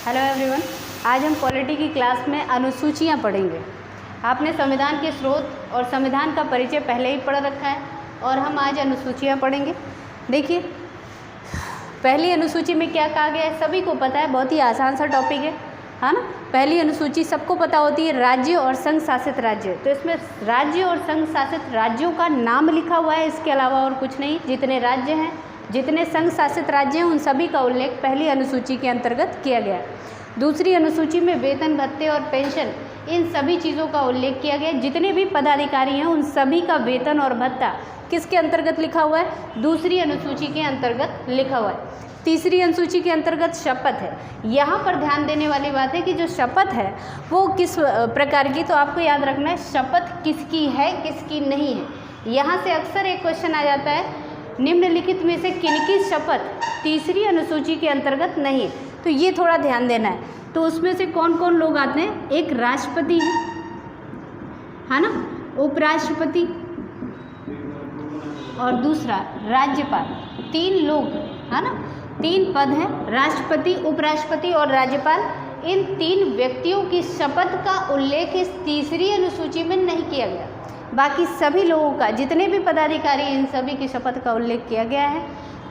Hello everyone, आज हम polity की क्लास में अनुसूचियाँ पढ़ेंगे। आपने संविधान के स्रोत और संविधान का परिचय पहले ही पढ़ रखा है और हम आज अनुसूचियाँ पढ़ेंगे। देखिए, पहली अनुसूची में क्या कहा गया है सभी को पता है, बहुत ही आसान सा टॉपिक है ना। पहली अनुसूची सबको पता होती है, राज्य और संघ शासित राज्य। तो इसमें राज्य और संघ शासित राज्यों का नाम लिखा हुआ है, इसके अलावा और कुछ नहीं। जितने राज्य हैं, जितने संघ शासित राज्य हैं, उन सभी का उल्लेख पहली अनुसूची के अंतर्गत किया गया है। दूसरी अनुसूची में वेतन, भत्ते और पेंशन, इन सभी चीज़ों का उल्लेख किया गया है। जितने भी पदाधिकारी हैं उन सभी का वेतन और भत्ता किसके अंतर्गत लिखा हुआ है? दूसरी अनुसूची के अंतर्गत लिखा हुआ है। तीसरी अनुसूची के अंतर्गत शपथ है। यहाँ पर ध्यान देने वाली बात है कि जो शपथ है वो किस प्रकार की, तो आपको याद रखना है शपथ किसकी है किसकी नहीं है। यहाँ से अक्सर एक क्वेश्चन आ जाता है, निम्नलिखित में से किनकी शपथ तीसरी अनुसूची के अंतर्गत नहीं है, तो ये थोड़ा ध्यान देना है। तो उसमें से कौन कौन लोग आते हैं? एक राष्ट्रपति है ना, उपराष्ट्रपति और दूसरा राज्यपाल। तीन लोग है ना, तीन पद हैं, राष्ट्रपति, उपराष्ट्रपति और राज्यपाल। इन तीन व्यक्तियों की शपथ का उल्लेख इस तीसरी अनुसूची में नहीं किया गया। बाकी सभी लोगों का, जितने भी पदाधिकारी, इन सभी की शपथ का उल्लेख किया गया है।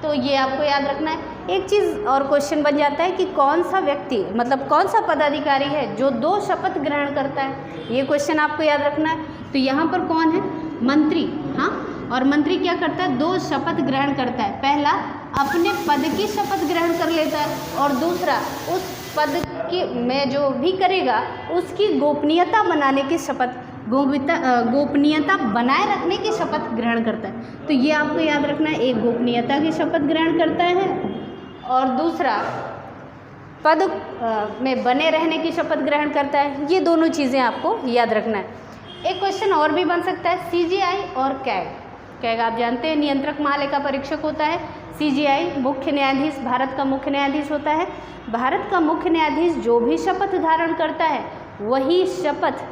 तो ये आपको याद रखना है। एक चीज़ और क्वेश्चन बन जाता है कि कौन सा व्यक्ति, मतलब कौन सा पदाधिकारी है जो दो शपथ ग्रहण करता है, ये क्वेश्चन आपको याद रखना है। तो यहाँ पर कौन है? मंत्री। हाँ, और मंत्री क्या करता है? दो शपथ ग्रहण करता है। पहला अपने पद की शपथ ग्रहण कर लेता है और दूसरा उस पद की में जो भी करेगा उसकी गोपनीयता बनाने की शपथ, गोपनीयता बनाए रखने की शपथ ग्रहण करता है। तो ये आपको याद रखना है, एक गोपनीयता की शपथ ग्रहण करता है और दूसरा पद में बने रहने की शपथ ग्रहण करता है। ये दोनों चीज़ें आपको याद रखना है। एक क्वेश्चन और भी बन सकता है, सीजीआई और कैग। कैग आप जानते हैं नियंत्रक महालेखा परीक्षक होता है। सीजीआई मुख्य न्यायाधीश, भारत का मुख्य न्यायाधीश होता है। भारत का मुख्य न्यायाधीश जो भी शपथ धारण करता है वही शपथ,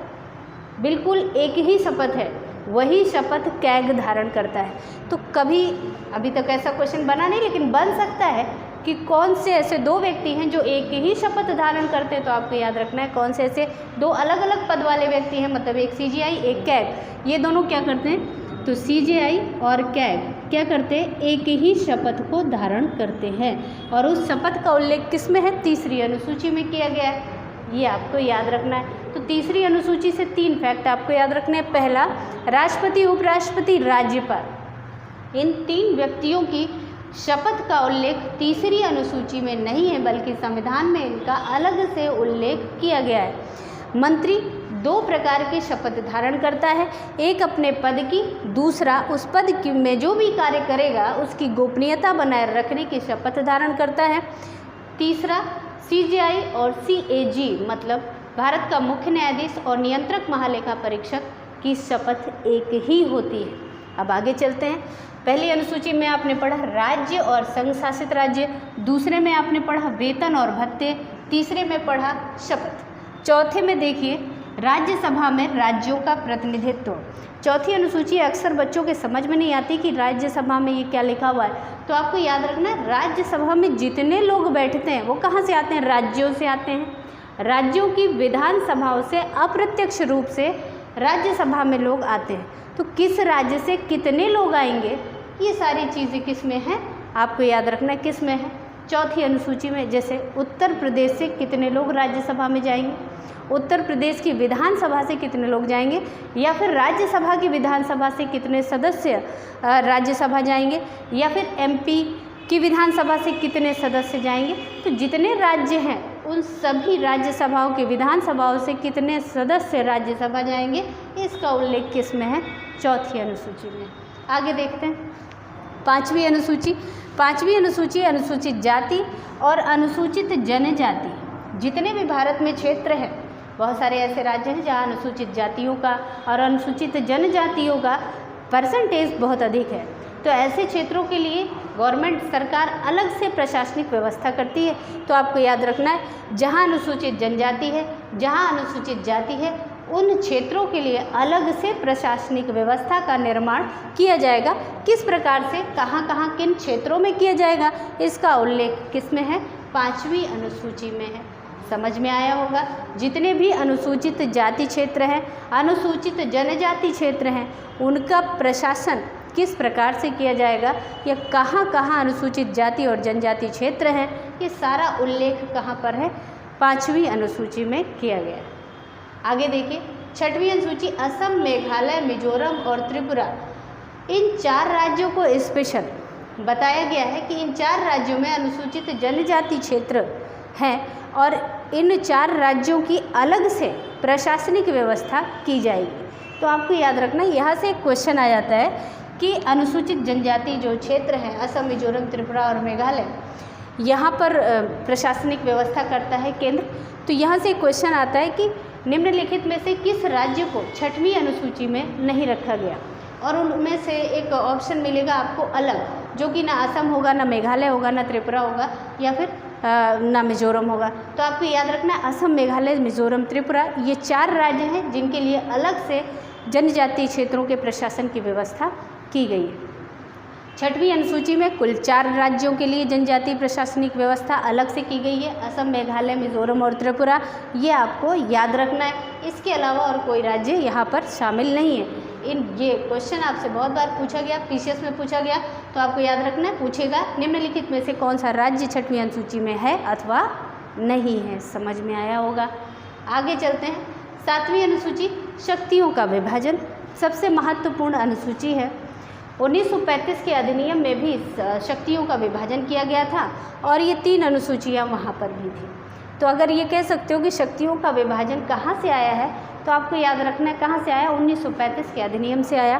बिल्कुल एक ही शपथ है, वही शपथ कैग धारण करता है। तो कभी अभी तक ऐसा क्वेश्चन बना नहीं, लेकिन बन सकता है कि कौन से ऐसे दो व्यक्ति हैं जो एक ही शपथ धारण करते हैं। तो आपको याद रखना है कौन से ऐसे दो अलग अलग पद वाले व्यक्ति हैं, मतलब एक सीजीआई एक कैग। ये दोनों क्या करते हैं? तो सीजीआई और कैग क्या करते हैं? एक ही शपथ को धारण करते हैं और उस शपथ का उल्लेख किस में है? तीसरी अनुसूची में किया गया है। ये आपको याद रखना है। तो तीसरी अनुसूची से तीन फैक्ट आपको याद रखने हैं। पहला, राष्ट्रपति, उपराष्ट्रपति, राज्यपाल, इन तीन व्यक्तियों की शपथ का उल्लेख तीसरी अनुसूची में नहीं है, बल्कि संविधान में इनका अलग से उल्लेख किया गया है। मंत्री दो प्रकार की शपथ धारण करता है, एक अपने पद की, दूसरा उस पद की में जो भी कार्य करेगा उसकी गोपनीयता बनाए रखने की शपथ धारण करता है। तीसरा, सीजीआई और सीएजी मतलब भारत का मुख्य न्यायाधीश और नियंत्रक महालेखा परीक्षक की शपथ एक ही होती है। अब आगे चलते हैं। पहली अनुसूची में आपने पढ़ा राज्य और संघ शासित राज्य, दूसरे में आपने पढ़ा वेतन और भत्ते, तीसरे में पढ़ा शपथ। चौथे में देखिए राज्यसभा में राज्यों का प्रतिनिधित्व। चौथी अनुसूची अक्सर बच्चों के समझ में नहीं आती कि राज्यसभा में ये क्या लिखा हुआ है। तो आपको याद रखना है, राज्यसभा में जितने लोग बैठते हैं वो कहाँ से आते हैं? राज्यों से आते हैं। राज्यों की विधानसभाओं से अप्रत्यक्ष रूप से राज्यसभा में लोग आते हैं। तो किस राज्य से कितने लोग आएंगे, ये सारी चीज़ें किस में हैं? आपको याद रखना है किस में है? चौथी अनुसूची में। जैसे उत्तर प्रदेश से कितने लोग राज्यसभा में जाएंगे, उत्तर प्रदेश की विधानसभा से कितने लोग जाएंगे, या फिर राज्यसभा की विधानसभा से कितने सदस्य राज्यसभा जाएंगे, या फिर एमपी की विधानसभा से कितने सदस्य जाएंगे। तो जितने राज्य हैं उन सभी राज्यसभाओं की विधानसभाओं से कितने सदस्य राज्यसभा जाएंगे, इसका उल्लेख किस में है? चौथी अनुसूची में। आगे देखते हैं पांचवी अनुसूची। पांचवी अनुसूची अनुसूचित जाति और अनुसूचित जनजाति। जितने भी भारत में क्षेत्र हैं, बहुत सारे ऐसे राज्य हैं जहाँ अनुसूचित जातियों का और अनुसूचित जनजातियों का परसेंटेज बहुत अधिक है। तो ऐसे क्षेत्रों के लिए गवर्नमेंट सरकार अलग से प्रशासनिक व्यवस्था करती है। तो आपको याद रखना है, जहाँ अनुसूचित जनजाति है, जहाँ अनुसूचित जाति है, उन क्षेत्रों के लिए अलग से प्रशासनिक व्यवस्था का निर्माण किया जाएगा। किस प्रकार से, कहाँ कहाँ, किन क्षेत्रों में किया जाएगा, इसका उल्लेख किस में है? पांचवी अनुसूची में है। समझ में आया होगा। जितने भी अनुसूचित जाति क्षेत्र हैं, अनुसूचित जनजाति क्षेत्र हैं, उनका प्रशासन किस प्रकार से किया जाएगा, या कहाँ कहाँ अनुसूचित जाति और जनजाति क्षेत्र हैं, ये सारा उल्लेख कहाँ पर है, 5वीं अनुसूची में किया गया है। आगे देखिए 6वीं अनुसूची, असम, मेघालय, मिजोरम और त्रिपुरा, इन 4 राज्यों को स्पेशल बताया गया है कि इन 4 राज्यों में अनुसूचित जनजाति क्षेत्र हैं और इन 4 राज्यों की अलग से प्रशासनिक व्यवस्था की जाएगी। तो आपको याद रखना, यहाँ से एक क्वेश्चन आ जाता है कि अनुसूचित जनजाति जो क्षेत्र हैं, असम, मिजोरम, त्रिपुरा और मेघालय, यहाँ पर प्रशासनिक व्यवस्था करता है केंद्र। तो यहाँ से एक क्वेश्चन आता है कि निम्नलिखित में से किस राज्य को 6वीं अनुसूची में नहीं रखा गया, और उनमें से एक ऑप्शन मिलेगा आपको अलग, जो कि ना असम होगा, ना मेघालय होगा, ना त्रिपुरा होगा, या फिर ना मिजोरम होगा। तो आपको याद रखना है असम, मेघालय, मिजोरम, त्रिपुरा, ये 4 राज्य हैं जिनके लिए अलग से जनजातीय क्षेत्रों के प्रशासन की व्यवस्था की गई है। 6वीं अनुसूची में कुल 4 राज्यों के लिए जनजातीय प्रशासनिक व्यवस्था अलग से की गई है, असम, मेघालय, मिजोरम और त्रिपुरा, ये आपको याद रखना है। इसके अलावा और कोई राज्य यहाँ पर शामिल नहीं है। ये क्वेश्चन आपसे बहुत बार पूछा गया, पीसीएस में पूछा गया, तो आपको याद रखना है, पूछेगा निम्नलिखित में से कौन सा राज्य 6वीं अनुसूची में है अथवा नहीं है। समझ में आया होगा। आगे चलते हैं 7वीं अनुसूची, शक्तियों का विभाजन, सबसे महत्वपूर्ण अनुसूची है। 1935 के अधिनियम में भी शक्तियों का विभाजन किया गया था और ये 3 अनुसूचियाँ वहाँ पर भी थी। तो अगर ये कह सकते हो कि शक्तियों का विभाजन कहाँ से आया है, तो आपको याद रखना है कहाँ से आया, 1935 के अधिनियम से आया।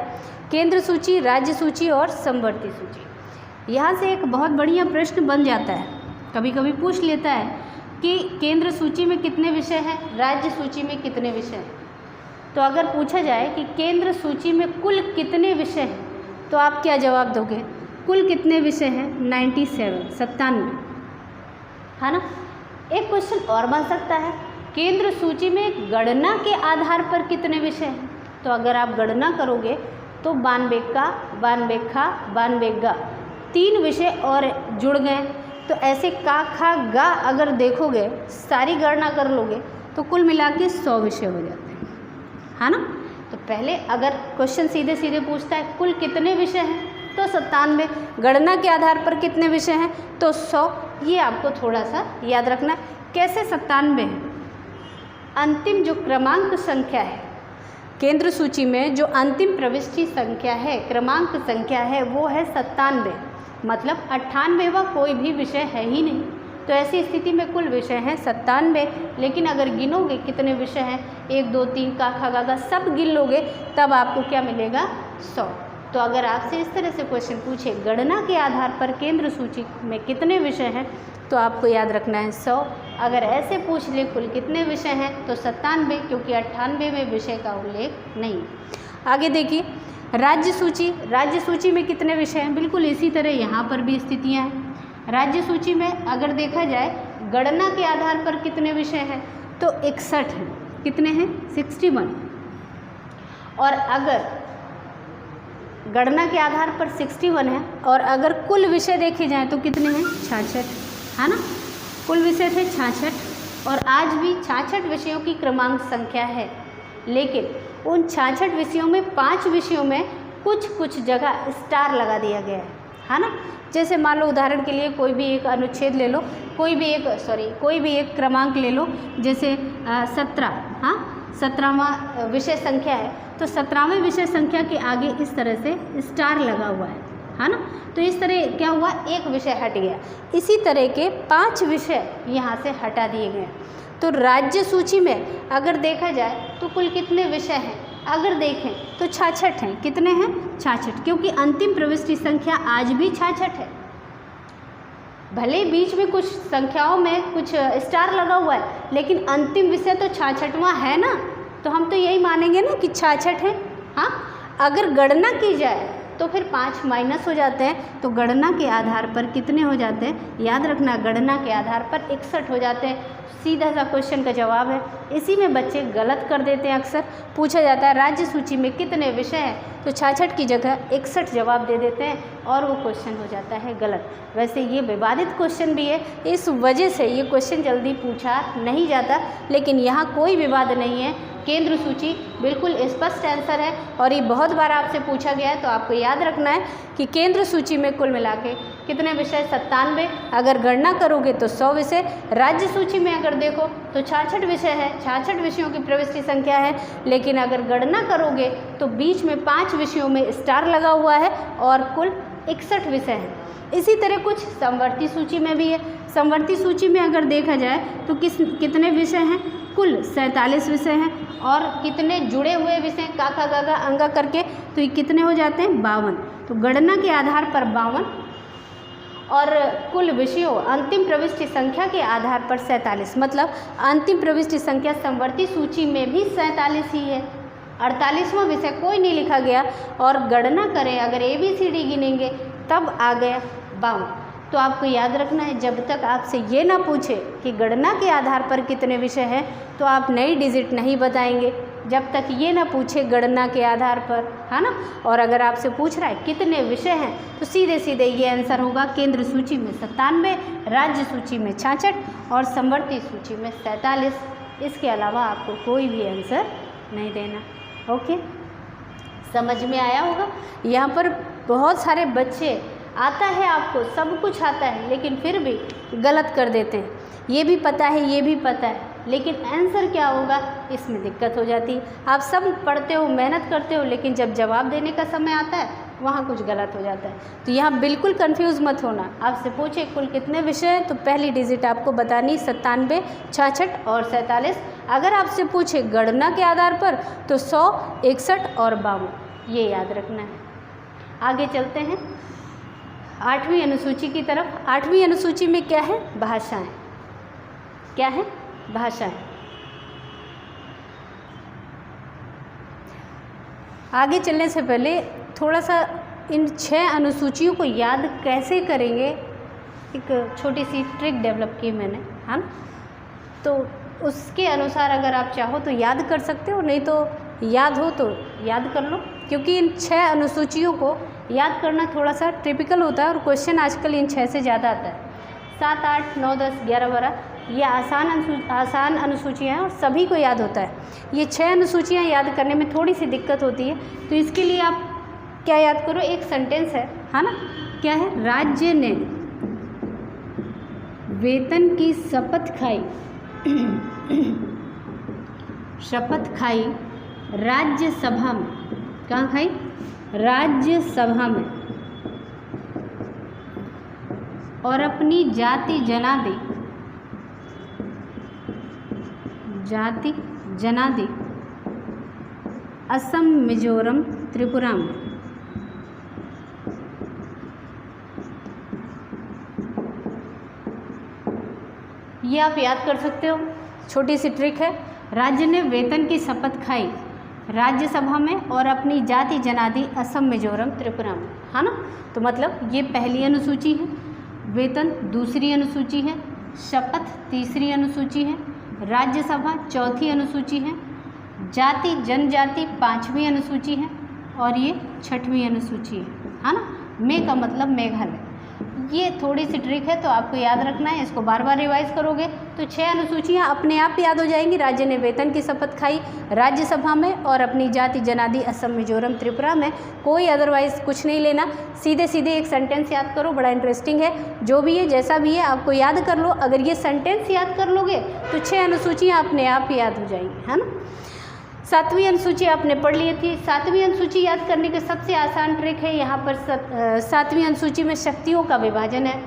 केंद्र सूची, राज्य सूची और समवर्ती सूची। यहाँ से एक बहुत बढ़िया प्रश्न बन जाता है, कभी कभी पूछ लेता है कि केंद्र सूची में कितने विषय हैं, राज्य सूची में कितने विषय हैं। तो अगर पूछा जाए कि केंद्र सूची में कुल कितने विषय हैं, तो आप क्या जवाब दोगे? कुल कितने विषय हैं? 97 है ना। एक क्वेश्चन और बन सकता है, केंद्र सूची में गणना के आधार पर कितने विषय हैं? तो अगर आप गणना करोगे तो 92 का, 92 खा, 92 गा, 3 विषय और जुड़ गए। तो ऐसे का, खा, गा अगर देखोगे, सारी गणना कर लोगे तो कुल मिला के 100 विषय हो जाते हैं, है ना। तो पहले अगर क्वेश्चन सीधे सीधे पूछता है कुल कितने विषय हैं, तो 97, गणना के आधार पर कितने विषय हैं, तो 100। ये आपको थोड़ा सा याद रखना। कैसे 97 है? अंतिम जो क्रमांक संख्या है केंद्र सूची में, जो अंतिम प्रविष्टि संख्या है, क्रमांक संख्या है, वो है 97। मतलब 98वां कोई भी विषय है ही नहीं। तो ऐसी स्थिति में कुल विषय हैं 97। लेकिन अगर गिनोगे कितने विषय हैं, 1 2 3 का, खा, गा, गा, सब गिन लोगे, तब आपको क्या मिलेगा? 100। तो अगर आपसे इस तरह से क्वेश्चन पूछे गणना के आधार पर केंद्र सूची में कितने विषय हैं, तो आपको याद रखना है 100। अगर ऐसे पूछ ले कुल कितने विषय हैं, तो 97, क्योंकि 98 में विषय का उल्लेख नहीं। आगे देखिए राज्य सूची। राज्य सूची में कितने विषय हैं? बिल्कुल इसी तरह यहाँ पर भी स्थितियाँ हैं। राज्य सूची में अगर देखा जाए गणना के आधार पर कितने विषय हैं, तो 61 हैं। कितने हैं? 61। और अगर गणना के आधार पर 61 है, और अगर कुल विषय देखे जाएँ तो कितने हैं? 66, है ना। कुल विषय थे 66, और आज भी 66 विषयों की क्रमांक संख्या है। लेकिन उन 66 विषयों में 5 विषयों में कुछ जगह स्टार लगा दिया गया है ना। जैसे मान लो उदाहरण के लिए कोई भी एक अनुच्छेद ले लो, कोई भी एक क्रमांक ले लो, जैसे 17, हाँ 17वां विषय संख्या है, तो 17वें विषय संख्या के आगे इस तरह से स्टार लगा हुआ है ना। तो इस तरह क्या हुआ? एक विषय हट गया। इसी तरह के 5 विषय यहाँ से हटा दिए गए। तो राज्य सूची में अगर देखा जाए तो कुल कितने विषय हैं? अगर देखें तो 66 हैं। कितने हैं? 66, क्योंकि अंतिम प्रविष्टि संख्या आज भी 66 है। भले बीच में कुछ संख्याओं में कुछ स्टार लगा हुआ है, लेकिन अंतिम विषय तो 66वां है ना। तो हम तो यही मानेंगे ना कि 66 है। हाँ, अगर गणना की जाए तो फिर 5 माइनस हो जाते हैं। तो गणना के आधार पर कितने हो जाते हैं? याद रखना, गणना के आधार पर 61 हो जाते हैं। सीधा सा क्वेश्चन का जवाब है। इसी में बच्चे गलत कर देते हैं। अक्सर पूछा जाता है राज्य सूची में कितने विषय हैं, तो 66 की जगह 61 जवाब दे देते हैं और वो क्वेश्चन हो जाता है गलत। वैसे ये विवादित क्वेश्चन भी है, इस वजह से ये क्वेश्चन जल्दी पूछा नहीं जाता, लेकिन यहाँ कोई विवाद नहीं है। केंद्र सूची बिल्कुल स्पष्ट आंसर है और ये बहुत बार आपसे पूछा गया है, तो आपको याद रखना है कि केंद्र सूची में कुल मिला के कितने विषय 97, अगर गणना करोगे तो 100 विषय। राज्य सूची में अगर देखो तो 66 विषय है, 66 विषयों की प्रविष्टि संख्या है, लेकिन अगर गणना करोगे तो बीच में 5 विषयों में स्टार लगा हुआ है और कुल 61 विषय हैं। इसी तरह कुछ समवर्ती सूची में भी है। समवर्ती सूची में अगर देखा जाए तो कितने विषय हैं, कुल 47 विषय हैं और कितने जुड़े हुए विषय काका गागा अंगा करके, तो ये कितने हो जाते हैं 52। तो गणना के आधार पर 52 और कुल विषयों अंतिम प्रविष्टि संख्या के आधार पर 47, मतलब अंतिम प्रविष्टि संख्या समवर्ती सूची में भी 47 ही है। 48वां विषय कोई नहीं लिखा गया और गणना करें अगर ABCD गिनेंगे तब आ गया 52। तो आपको याद रखना है, जब तक आपसे ये ना पूछे कि गणना के आधार पर कितने विषय हैं तो आप नई डिजिट नहीं बताएंगे, जब तक ये ना पूछे गणना के आधार पर, है ना। और अगर आपसे पूछ रहा है कितने विषय हैं तो सीधे सीधे ये आंसर होगा केंद्र सूची में 97, राज्य सूची में 66 और समवर्ती सूची में 47। इसके अलावा आपको कोई भी आंसर नहीं देना। ओके, समझ में आया होगा। यहाँ पर बहुत सारे बच्चे आता है, आपको सब कुछ आता है, लेकिन फिर भी गलत कर देते हैं। ये भी पता है, ये भी पता है, लेकिन आंसर क्या होगा इसमें दिक्कत हो जाती है। आप सब पढ़ते हो, मेहनत करते हो, लेकिन जब जवाब देने का समय आता है वहाँ कुछ गलत हो जाता है। तो यहाँ बिल्कुल कंफ्यूज मत होना। आपसे पूछे कुल कितने विषय हैं तो पहली डिजिट आपको बतानी 97, 66 और 47। अगर आपसे पूछे गणना के आधार पर तो 100, 61 और 52, ये याद रखना है। आगे चलते हैं 8वीं अनुसूची की तरफ। 8वीं अनुसूची में क्या है, भाषाएं। क्या है, भाषाएं। आगे चलने से पहले थोड़ा सा इन 6 अनुसूचियों को याद कैसे करेंगे, एक छोटी सी ट्रिक डेवलप की मैंने, है ना। तो उसके अनुसार अगर आप चाहो तो याद कर सकते हो, नहीं तो याद हो तो याद कर लो, क्योंकि इन 6 अनुसूचियों को याद करना थोड़ा सा टिपिकल होता है और क्वेश्चन आजकल इन 6 से ज़्यादा आता है। 7, 8, 9, 10, 11, 12 ये आसान अनुसूचियाँ हैं और सभी को याद होता है। ये 6 अनुसूचियाँ याद करने में थोड़ी सी दिक्कत होती है, तो इसके लिए आप क्या याद करो, एक सेंटेंस है ना। क्या है, राज्य ने वेतन की शपथ खाई शपथ खाई राज्यसभा में। कहाँ खाई, राज्यसभा में, और अपनी जाति जनादि असम, मिजोरम, त्रिपुरा में। ये आप याद कर सकते हो, छोटी सी ट्रिक है। राज्य ने वेतन की शपथ खाई राज्यसभा में और अपनी जाति जनादि असम, मिजोरम, त्रिपुरा में, है ना। तो मतलब ये पहली अनुसूची है, वेतन दूसरी अनुसूची है, शपथ तीसरी अनुसूची है, राज्यसभा चौथी अनुसूची है, जाति जनजाति 5वीं अनुसूची है और ये 6वीं अनुसूची है ना। में का मतलब मेघालय। ये थोड़ी सी ट्रिक है, तो आपको याद रखना है, इसको बार बार रिवाइज करोगे तो 6 अनुसूचियाँ अपने आप याद हो जाएंगी। राज्य ने वेतन की शपथ खाई राज्यसभा में और अपनी जाति जनादि असम, मिजोरम, त्रिपुरा में। कोई अदरवाइज कुछ नहीं लेना, सीधे सीधे एक सेंटेंस याद करो, बड़ा इंटरेस्टिंग है। जो भी है जैसा भी है आपको याद कर लो। अगर ये सेंटेंस याद कर लोगे तो 6 अनुसूचियाँ अपने आप याद हो जाएंगी, है ना। 7वीं अनुसूची आपने पढ़ ली थी। 7वीं अनुसूची याद करने के सबसे आसान ट्रिक है, यहाँ पर 7वीं अनुसूची में शक्तियों का विभाजन है।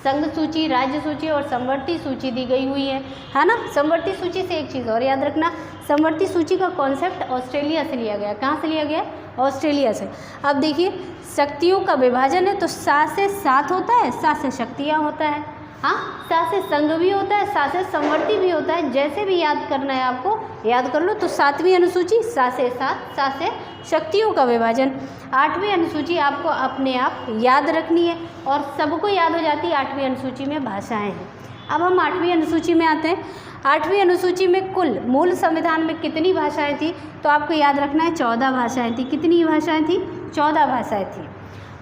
संघ सूची, राज्य सूची और समवर्ती सूची दी गई हुई है ना। समवर्ती सूची से एक चीज़ और याद रखना, समवर्ती सूची का कॉन्सेप्ट ऑस्ट्रेलिया से लिया गया। कहाँ से लिया गया, ऑस्ट्रेलिया से। अब देखिए शक्तियों का विभाजन है तो 7 से 7 होता है, 7 से शक्तियाँ होता है, हाँ 7 से संघ भी होता है, 7 से समवर्ती भी होता है। जैसे भी याद करना है आपको याद कर लो। तो 7वीं अनुसूची 7 से 7, 7 से शक्तियों का विभाजन। 8वीं अनुसूची आपको अपने आप याद रखनी है और सबको याद हो जाती है। 8वीं अनुसूची में भाषाएं हैं। अब हम 8वीं अनुसूची में आते हैं। 8वीं अनुसूची में कुल मूल संविधान में कितनी भाषाएं थी? तो आपको याद रखना है 14 भाषाएं थी। कितनी भाषाएं थी? 14 भाषाएं थी।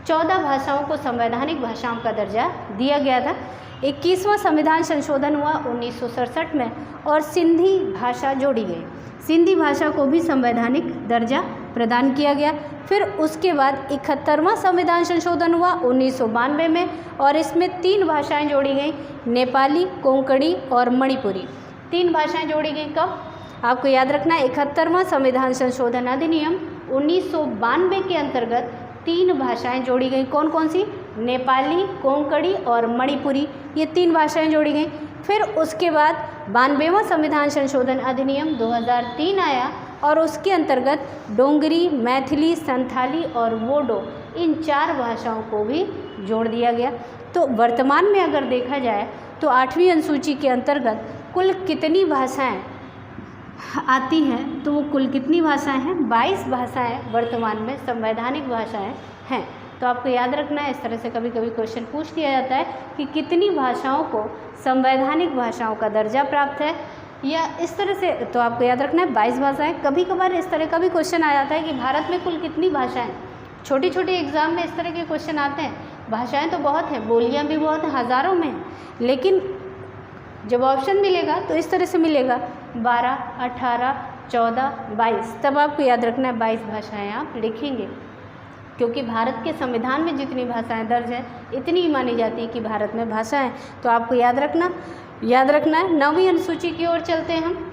14 भाषाओं को संवैधानिक भाषाओं का दर्जा दिया गया था। 21वां संविधान संशोधन हुआ 1967 में और सिंधी भाषा जोड़ी गई। सिंधी भाषा को भी संवैधानिक दर्जा प्रदान किया गया। फिर उसके बाद 71वां संविधान संशोधन हुआ 1992 में और इसमें 3 भाषाएं जोड़ी गई, नेपाली, कोंकणी और मणिपुरी। 3 भाषाएं जोड़ी गई कब? आपको याद रखना है 71वां संविधान संशोधन अधिनियम 1992 के अंतर्गत 3 भाषाएं जोड़ी गई। कौन कौन सी? नेपाली, कोंकणी और मणिपुरी, ये 3 भाषाएं जोड़ी गई। फिर उसके बाद 92वां संविधान संशोधन अधिनियम 2003 आया और उसके अंतर्गत डोंगरी, मैथिली, संथाली और वोडो, इन 4 भाषाओं को भी जोड़ दिया गया। तो वर्तमान में अगर देखा जाए तो 8वीं अनुसूची के अंतर्गत कुल कितनी भाषाएं आती हैं? तो वो कुल कितनी भाषाएं हैं? 22 भाषाएं वर्तमान में संवैधानिक भाषाएं हैं। तो आपको याद रखना है, इस तरह से कभी कभी क्वेश्चन पूछ दिया जाता है कि कितनी भाषाओं को संवैधानिक भाषाओं का दर्जा प्राप्त है, या इस तरह से। तो आपको याद रखना है 22 भाषाएं। कभी कभार इस तरह का भी क्वेश्चन आ जाता है कि भारत में कुल कितनी भाषाएं। छोटी छोटी एग्जाम में इस तरह के क्वेश्चन आते हैं। भाषाएं तो बहुत हैं, बोलियां भी बहुत हैं, हज़ारों में हैं, लेकिन जब ऑप्शन मिलेगा तो इस तरह से मिलेगा 12, 18, 14, 22। तब आपको याद रखना है 22 भाषाएं आप लिखेंगे, क्योंकि भारत के संविधान में जितनी भाषाएं दर्ज है इतनी ही मानी जाती है कि भारत में भाषा है। तो आपको याद रखना है। 9वीं अनुसूची की ओर चलते हैं हम।